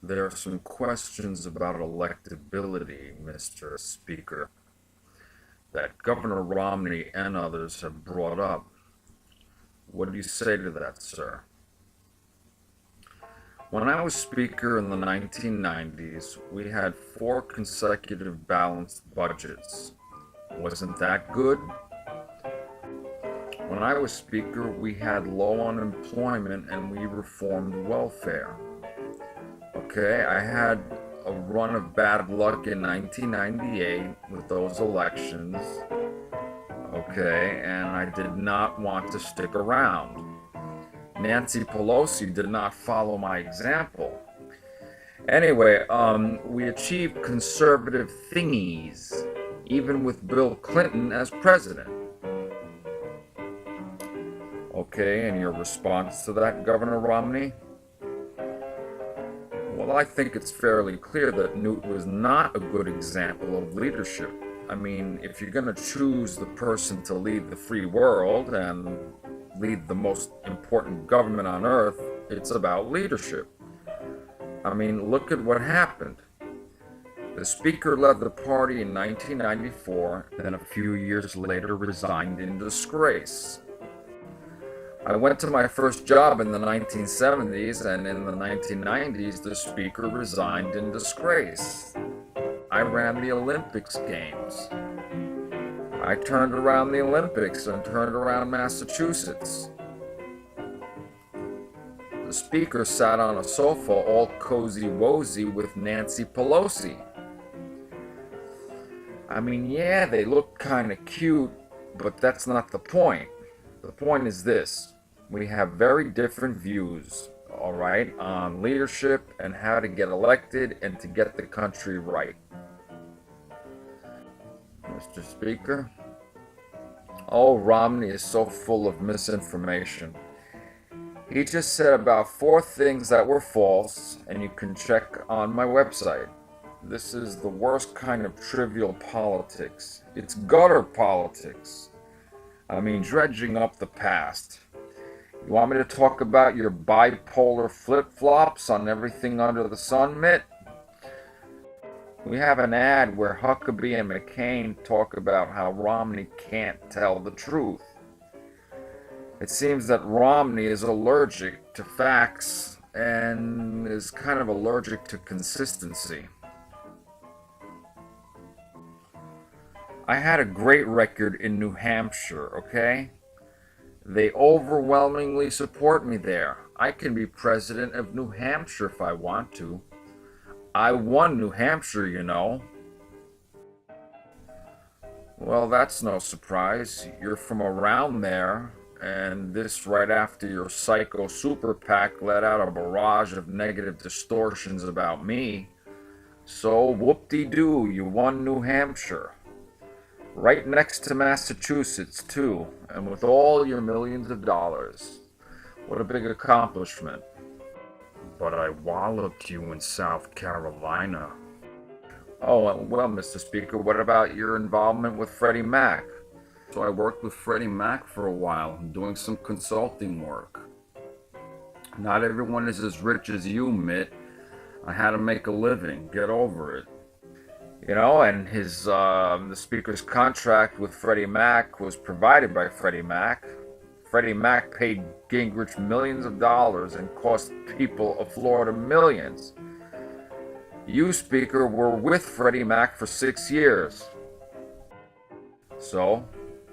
There are some questions about electability, Mr. Speaker, that Governor Romney and others have brought up. What do you say to that, sir? When I was Speaker in the 1990s, we had 4 consecutive balanced budgets. Wasn't that good? When I was Speaker, we had low unemployment and we reformed welfare. Okay, I had a run of bad luck in 1998 with those elections. Okay, and I did not want to stick around. Nancy Pelosi did not follow my example. Anyway, we achieved conservative thingies, even with Bill Clinton as president. Okay, and your response to that, Governor Romney? Well, I think it's fairly clear that Newt was not a good example of leadership. I mean, if you're going to choose the person to lead the free world and lead the most important government on earth, it's about leadership. I mean, look at what happened. The Speaker led the party in 1994, then a few years later resigned in disgrace. I went to my first job in the 1970s, and in the 1990s, the Speaker resigned in disgrace. I ran the Olympics games. I turned around the Olympics and turned around Massachusetts. The Speaker sat on a sofa all cozy-wozy with Nancy Pelosi. I mean, yeah, they look kind of cute, but that's not the point. The point is this. We have very different views, all right, on leadership and how to get elected and to get the country right. Mr. Speaker? Oh, Romney is so full of misinformation. He just said about 4 things that were false, and you can check on my website. This is the worst kind of trivial politics. It's gutter politics. I mean, dredging up the past. You want me to talk about your bipolar flip-flops on everything under the sun, Mitt? We have an ad where Huckabee and McCain talk about how Romney can't tell the truth. It seems that Romney is allergic to facts and is kind of allergic to consistency. I had a great record in New Hampshire, okay? They overwhelmingly support me there. I can be president of New Hampshire if I want to. I won New Hampshire, you know. Well, that's no surprise. You're from around there, and this right after your psycho super PAC let out a barrage of negative distortions about me. So, whoop-de-doo, you won New Hampshire. Right next to Massachusetts, too, and with all your millions of dollars. What a big accomplishment. But I walloped you in South Carolina. Oh, well, Mr. Speaker, what about your involvement with Freddie Mac? So I worked with Freddie Mac for a while, doing some consulting work. Not everyone is as rich as you, Mitt. I had to make a living. Get over it. You know, and the Speaker's contract with Freddie Mac was provided by Freddie Mac. Freddie Mac paid Gingrich millions of dollars and cost people of Florida millions. You, Speaker, were with Freddie Mac for 6 years. So,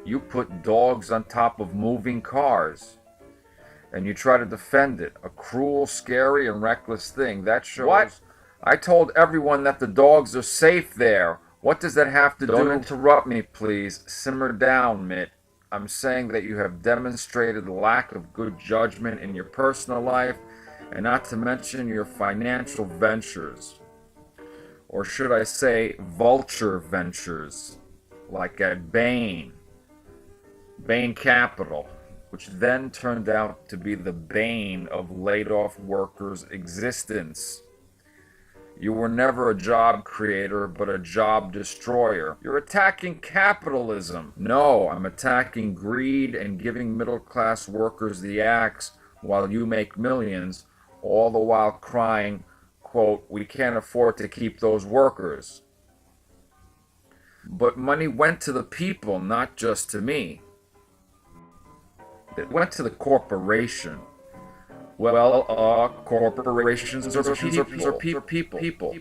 you put dogs on top of moving cars. And you try to defend it. A cruel, scary, and reckless thing. That shows... What? I told everyone that the dogs are safe there. What does that have to do? Don't interrupt me, please. Simmer down, Mitt. I'm saying that you have demonstrated a lack of good judgment in your personal life, and not to mention your financial ventures. Or should I say vulture ventures, like at Bain Capital, which then turned out to be the bane of laid-off workers' existence. You were never a job creator, but a job destroyer. You're attacking capitalism. No, I'm attacking greed and giving middle-class workers the axe while you make millions, all the while crying, quote, we can't afford to keep those workers. But money went to the people, not just to me. It went to the corporation. Well, corporations are people.